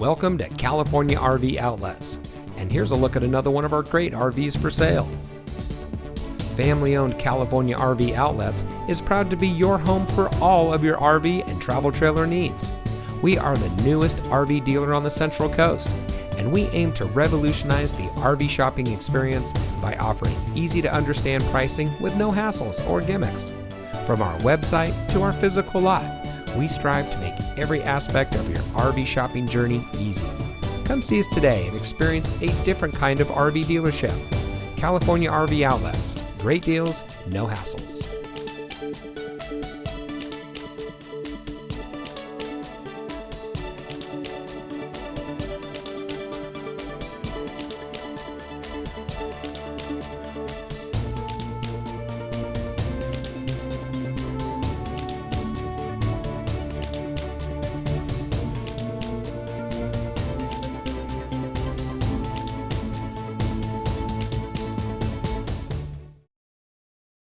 Welcome to California RV Outlets, and here's a look at another one of our great RVs for sale. Family-owned California RV Outlets is proud to be your home for all of your RV and travel trailer needs. We are the newest RV dealer on the Central Coast, and we aim to revolutionize the RV shopping experience by offering easy-to-understand pricing with no hassles or gimmicks. From our website to our physical lot, we strive to make every aspect of your RV shopping journey easy. Come see us today and experience a different kind of RV dealership. California RV Outlets. Great deals, no hassles.